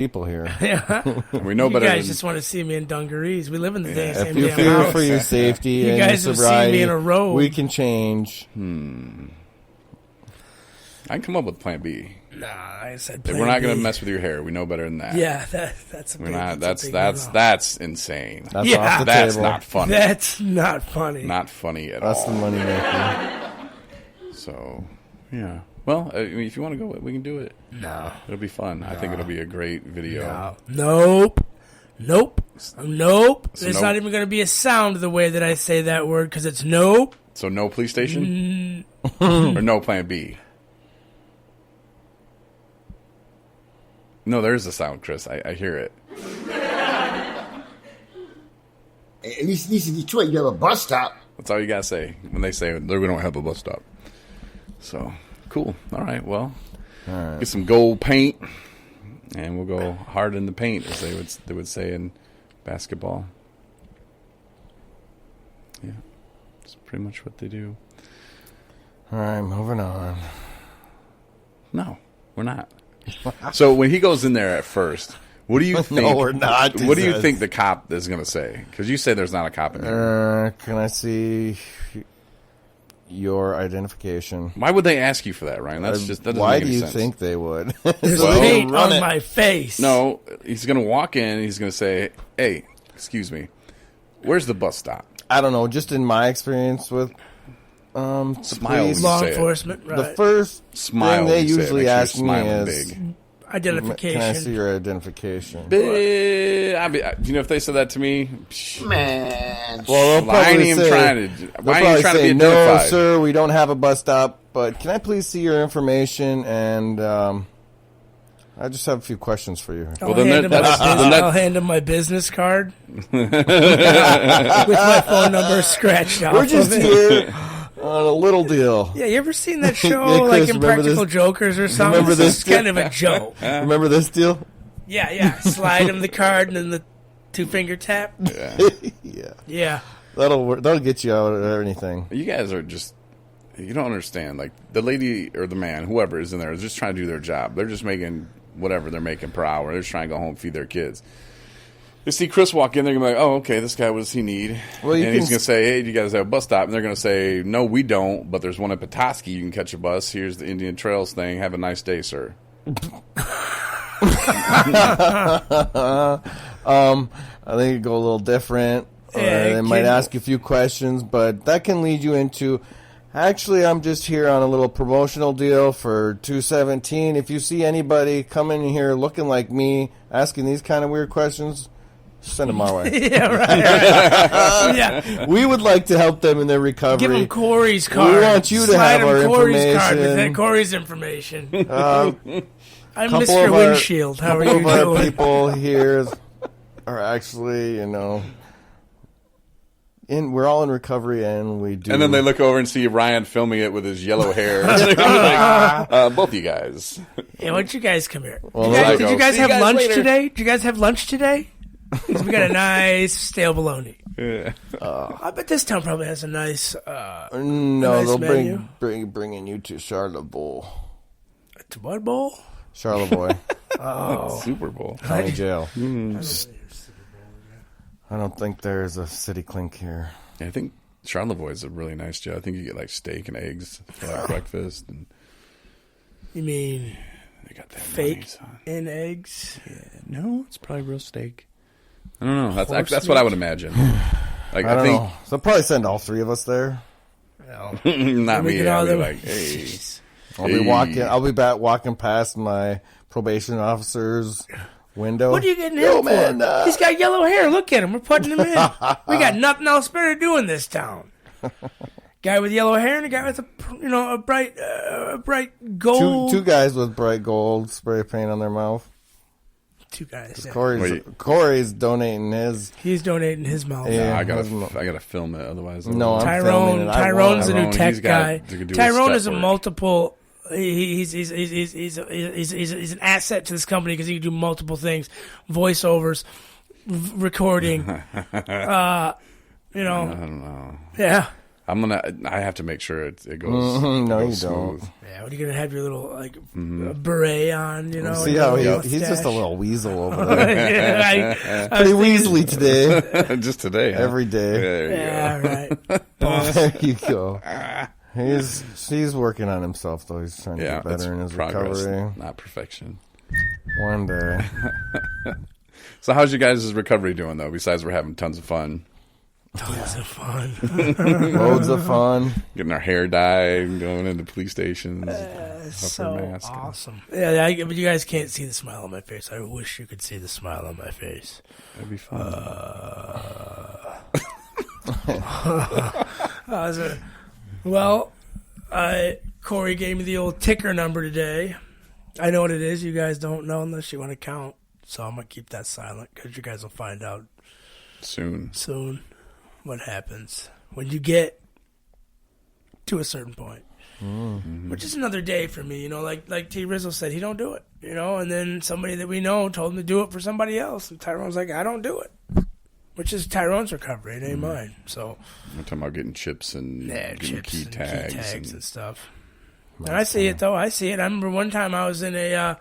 people here. Yeah. We know You better. guys just want to see me in dungarees. We live in the same If you damn fear house. for your safety You and guys your have seen sobriety, me in a robe. we can change. I can come up with Plan B. Nah, I said We're Plan not going B. to mess with your hair. We know better than that. Yeah, that's a We're big, not. that's a big That's insane. That's Yeah. off the That's table. not funny. That's not funny. Not funny at That's all. the money maker. So, yeah. Well, I mean, if you want to go, we can do it. No. It'll be fun. I think it'll be a great video. Nope. Nope. Nope. So There's nope. not even going to be a sound the way that I say that word because it's nope. So no police station? Or no Plan B? No, there's a sound, Chris. I hear it. At least in Detroit, you have a bus stop. That's all you got to say when they say we don't have a bus stop. So, cool. All right, well, get some gold paint, and we'll go hard in the paint, as they would say in basketball. Yeah, that's pretty much what they do. All right, moving on. No, we're not. So when he goes in there at first, what do you think? No, we're not. What do you think the cop is going to say? Because you say there's not a cop in there. Can I see your identification? Why would they ask you for that, Ryan? That doesn't Why make do any you sense. think they would? There's Well, paint run on it. my face. No, he's going to walk in and he's going to say, "Hey, excuse me, where's the bus stop?" I don't know. Just in my experience with Smile police, when you Law say it. enforcement, the right. first Smile thing they when you say it. usually Make sure you're ask me smiling is, big. Identification. "Can I see your identification?" You know, if they said that to me, Man. Well, they'll why ain't probably even say, trying to? they'll Why ain't probably you trying to say, be "No, identified?" sir, we don't have a bus stop, but can I please see your information?" And I just have a few questions for you. I'll, then hand him that's- my then that- I'll hand him my business card with my phone number scratched off We're just of it. here on a little deal. Yeah, you ever seen that show, Yeah, Chris, like remember Impractical this- Jokers or something? remember This this is kind of a joke. Remember this deal? Yeah. Slide him the card and then the 2-finger tap. Yeah. Yeah. That'll work. That'll get you out of anything. You guys are just, you don't understand. Like, the lady or the man, whoever is in there, is just trying to do their job. They're just making whatever they're making per hour. They're just trying to go home and feed their kids. They see Chris walk in, they're going to be like, "Oh, okay, this guy, what does he need?" Well, you and can he's going to say, "Hey, do you guys have a bus stop?" And they're going to say, "No, we don't, but there's one at Petoskey. You can catch a bus. Here's the Indian Trails thing. Have a nice day, sir." I think it go a little different. Yeah, They might can- ask you a few questions, but that can lead you into, actually, I'm just here on a little promotional deal for 217. If you see anybody coming in here looking like me, asking these kind of weird questions, send them our way. Yeah, right. Yeah. We would like to help them in their recovery. Give him Corey's card. want you to Slide have him our Corey's card information. with that Corey's information. I'm Couple Mr. of our- Windshield. How are couple you of our doing? people here are actually, we're all in recovery, and we do. And then they look over and see Ryan filming it with his yellow hair. Both you guys. Hey, why don't you guys come here? Well, Did you guys See you have guys lunch later. today? Did you guys have lunch today? 'Cause we got a nice stale bologna. Yeah. I bet this town probably has a nice No, nice they'll menu. bringing you to Charlottesville. to what bowl? Charlevoix Super Bowl. County Jail. I don't think there's a city clink here. Yeah, I think Charlevoix is a really nice job. I think you get like steak and eggs for like breakfast, and You mean they got that fake money, son. and eggs? No, it's probably real steak. I don't know. Horse That's what I meat? would imagine. Like I don't think know. They'll probably send all three of us there. not We me. get I'll all be the- like, hey, I'll be walking. I'll be back walking past my probation officer's window. What are you getting Yo, him man, for? He's got yellow hair. Look at him. We're putting him in. We got nothing else better to do in this town. Guy with yellow hair and a guy with a bright gold. Two guys with bright gold spray paint on their mouth. Two guys. Yeah. Corey's donating his. He's donating his mouth. Yeah. I gotta film it. Otherwise, No, I'm filming Tyrone. it. I Tyrone's a won't. new Tyrone, tech he's got guy. to do his Tyrone step is a work. multiple. He's an asset to this company because he can do multiple things: voiceovers, recording. I don't know. Yeah. I have to make sure it goes. No, it you goes smooth. don't. Yeah, what are you gonna have your little beret on? You know, See and how your he's just a mustache? little weasel over there. Yeah, I Pretty was thinking- weaselly today. Just today, huh? Every day. There you Yeah, right. There you go. He's working on himself though. He's trying to Yeah, get better it's in his progress, recovery. not perfection. One day. So how's your guys' recovery doing though? Besides, we're having tons of fun, Tons of fun. Loads of fun. getting our hair dyed, going into police stations. So mask. awesome. Yeah, but you guys can't see the smile on my face. I wish you could see the smile on my face. That'd be fun. Well, Corey gave me the old ticker number today. I know what it is. You guys don't know unless you want to count. So I'm going to keep that silent because you guys will find out Soon. what happens when you get to a certain point. Mm-hmm. Which is another day for me, you know, like T. Rizzo said, he don't do it, you know, and then somebody that we know told him to do it for somebody else, and Tyrone's like, I don't do it, which is Tyrone's recovery, it ain't mine. So We're talking about getting chips and getting chips key and tags, and stuff. And I see it though. I see it. I remember one time I was in a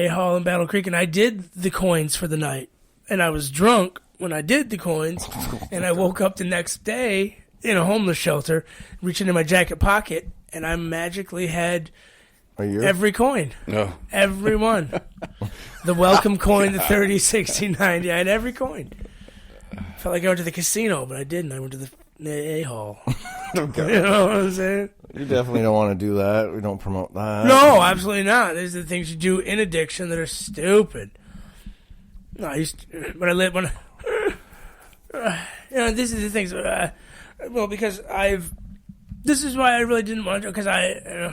hall in Battle Creek, and I did the coins for the night, and I was drunk when I did the coins, and I woke up the next day in a homeless shelter, reaching in my jacket pocket, and I magically had every coin. Oh. Every one. The welcome coin, the 30, 60, 90. I had every coin. Felt like I went to the casino, but I didn't. I went to the AA hall. Okay. You know what I'm saying? You definitely don't want to do that. We don't promote that. No, absolutely not. These are the things you do in addiction that are stupid. No, I used to, when I lived, when, you know, these are the things, well, because this is why I really didn't want to, because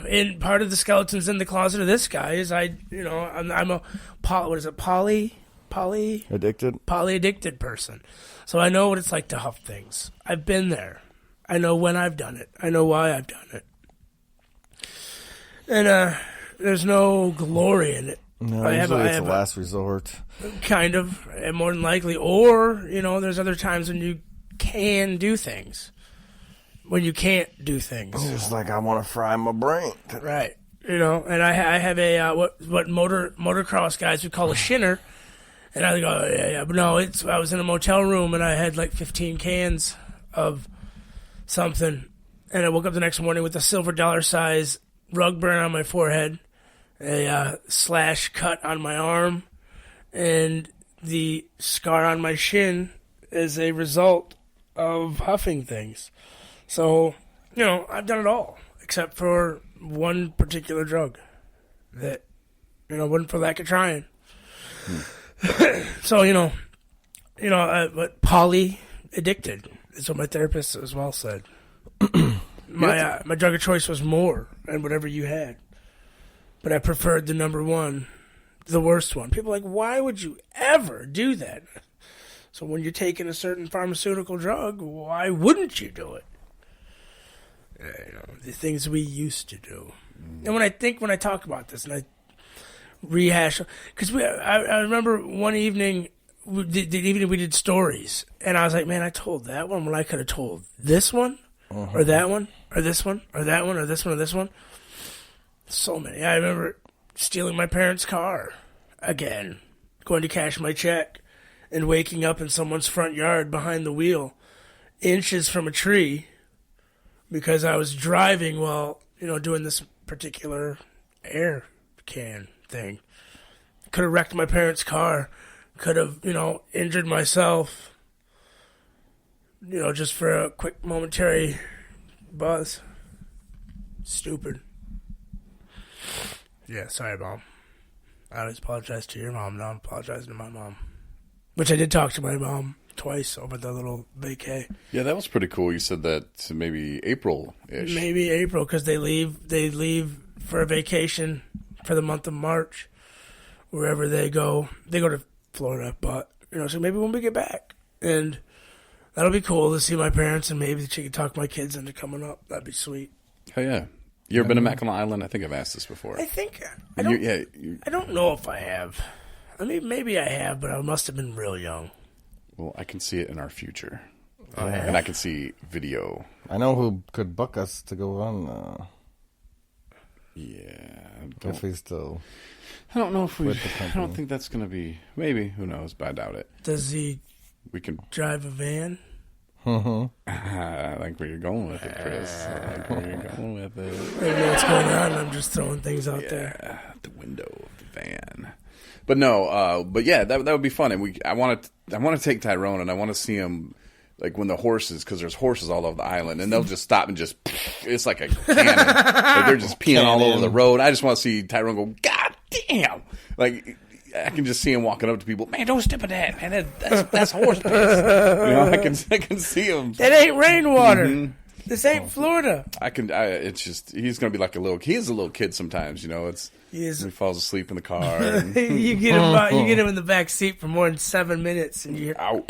in part of the skeletons in the closet of this guy is I'm a, poly addicted person. So I know what it's like to huff things. I've been there. I know when I've done it. I know why I've done it. And there's no glory in it. No, usually it's a last resort. Kind of, and more than likely. Or, you know, there's other times when you can do things. When you can't do things. It's just like, I want to fry my brain. Right. You know, and I have a, what motocross guys would call a shinner. And I go, yeah. But no, I was in a motel room and I had like 15 cans of something. And I woke up the next morning with a silver dollar size rug burn on my forehead, a slash cut on my arm, and the scar on my shin as a result of huffing things. So, you know, I've done it all, except for one particular drug that, you know, wasn't for lack of trying. So, but poly addicted is what my therapist as well said. My drug of choice was more than whatever you had. But I preferred the number one, the worst one. People are like, why would you ever do that? So when you're taking a certain pharmaceutical drug, why wouldn't you do it? You know, the things we used to do. And when I talk about this and I rehash, because I remember one evening, the evening we did stories, and I was like, man, I told that one when I could have told this one, or that one, or this one, or that one, or this one, or this one. So many. I remember stealing my parents' car again, going to cash my check, and waking up in someone's front yard behind the wheel, inches from a tree, because I was driving while, you know, doing this particular air can thing. Could have wrecked my parents' car. Could have, you know, injured myself. You know, just for a quick momentary buzz. Stupid. Yeah, sorry, Mom. I always apologize to your mom. Now I'm apologizing to my mom. Which I did talk to my mom twice over the little vacay. Yeah, that was pretty cool. You said that maybe April-ish. Maybe April, because they leave for a vacation for the month of March. Wherever they go to Florida, but, you know, so maybe when we get back, and that'll be cool to see my parents, and maybe she can talk my kids into coming up. That'd be sweet. Oh yeah, you ever been to Mackinac Island? I think I've asked this before. I think I don't know if I have. I mean, maybe I have, but I must have been real young. Well, I can see it in our future. and I can see video. I know who could book us to go on. Yeah, If he's still. I don't know if we. With the I company. don't think that's going to be. Maybe, who knows? But I doubt it. Does he We can. drive a van? I like where you're going with it, Chris. I like where you're going with it. I don't know what's going on. I'm just throwing things out there. Yeah, the window of the van. But no, but yeah, that would be fun. And I want to take Tyrone, and I want to see him like when the horses, because there's horses all over the island, and they'll just stop and just, it's like a cannon. Like they're just peeing all over the road. I just want to see Tyrone go, God damn! Like I can just see him walking up to people. Man, don't step in that, man. That's horse piss. I can see him. That ain't rainwater. This ain't Florida. It's just he's gonna be like he's a little kid sometimes. He falls asleep in the car. And, You get him in the back seat for more than 7 minutes, and you ow.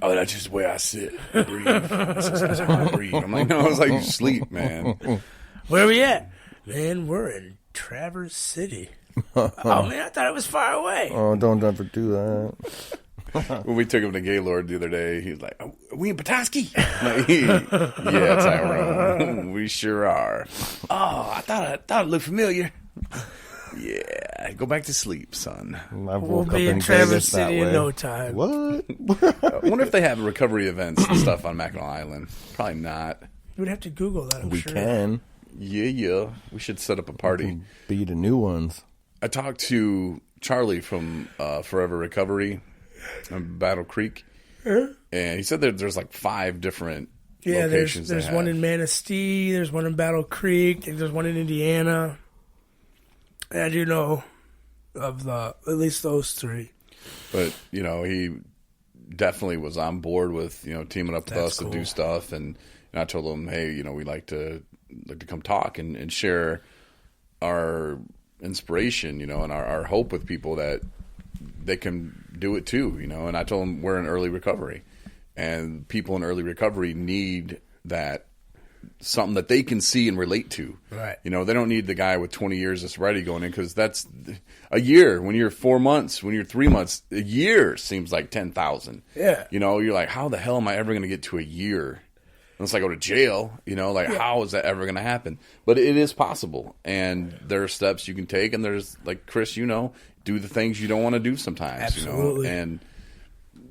Oh, that's just where I sit. I breathe. That's how I breathe. I'm like, no, I was like, you sleep, man. Where are we at? Man, we're in Traverse City. Oh man, I thought it was far away. Oh, don't ever do that. When we took him to Gaylord the other day, he was like, "Are we in Petoskey?" Like, yeah, Tyrone. We sure are. Oh, I thought it looked familiar. Yeah, go back to sleep, son. We'll be in Traverse City in no time. What? I wonder if they have recovery events and stuff on Mackinac Island. Probably not. You would have to Google that, I'm We sure. can Yeah. We should set up a party. be the new ones. I talked to Charlie from Forever Recovery in Battle Creek, and he said that there's like 5 different locations. There's one in Manistee, there's one in Battle Creek, and there's one in Indiana. And I do know of at least those 3. But, he definitely was on board with, teaming up with That's us cool. to do stuff. And I told him, hey, we like to come talk and share our inspiration, and our hope with people that they can do it too, And I told him we're in early recovery. And people in early recovery need that, something that they can see and relate to. Right. They don't need the guy with 20 years of sobriety going in, because that's a year. When you're 4 months, when you're 3 months, a year seems like 10,000. Yeah. You're like, how the hell am I ever going to get to a year? Unless I go to jail, how is that ever going to happen? But it is possible. And there are steps you can take. And there's, like Chris, do the things you don't want to do sometimes. Absolutely. And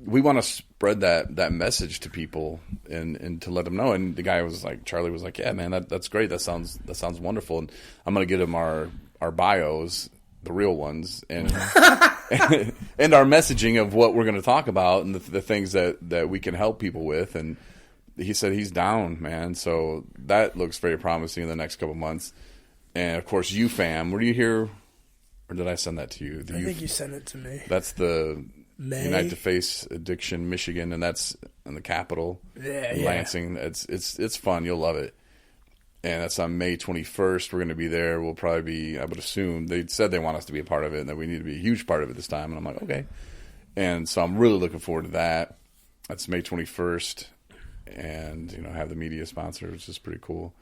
we want to spread that message to people and to let them know. And the guy was like, Charlie was like, yeah, man, that's great. That sounds wonderful. And I'm going to get him our bios, the real ones, and and our messaging of what we're going to talk about and the things that we can help people with. And he said he's down, man. So that looks very promising in the next couple months. And of course, UFAM, were you here? Or did I send that to you? I think you sent it to me. That's the May. Unite to Face Addiction, Michigan, and that's in the capital, in Lansing. It's fun. You'll love it. And that's on May 21st. We're going to be there. We'll probably be, I would assume, they said they want us to be a part of it and that we need to be a huge part of it this time. And I'm like, okay. And so I'm really looking forward to that. That's May 21st. And, have the media sponsor, which is pretty cool.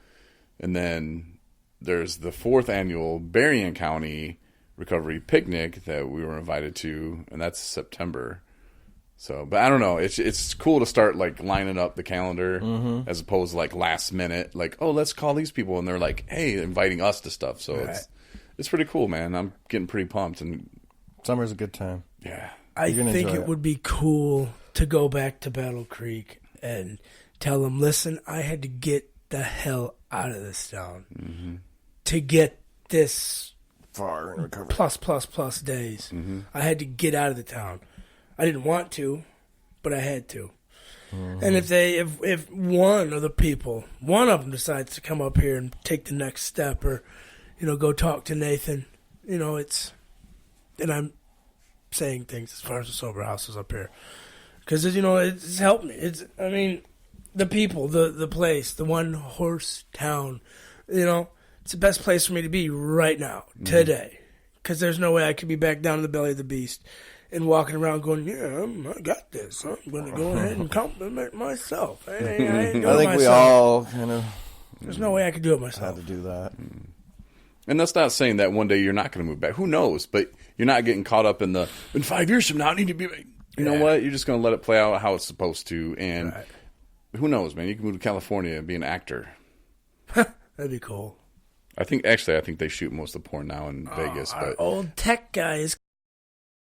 And then there's the 4th annual Berrien County Recovery Picnic that we were invited to, and that's September. So, but I don't know. It's cool to start like lining up the calendar as opposed to like last minute, like, oh, let's call these people, and they're like, hey, inviting us to stuff. So right. it's pretty cool, man. I'm getting pretty pumped, and Summer's a good time. yeah, I think enjoy it it. would be cool to go back to Battle Creek and tell them, listen, I had to get the hell out of this town to get this Far in recovery. plus days. I had to get out of the town. I didn't want to, but I had to. And if one of the people, one of them decides to come up here and take the next step, or go talk to Nathan, it's, and I'm saying things as far as the sober houses up here, because it's helped me. The people, the place, the one horse town, it's the best place for me to be right now, today, because there's no way I could be back down in the belly of the beast and walking around going, yeah, I got this. I'm going to go ahead and compliment myself. I ain't doing I think myself. we all kind of There's no way I could do it had myself. to do that. and that's not saying that one day you're not going to move back. Who knows? But you're not getting caught up in 5 years from now I need to be. you know what? You're just going to let it play out how it's supposed to. And who knows, man? You can move to California and be an actor. That'd be cool. I think they shoot most of the porn now in Vegas. Our But old tech guy is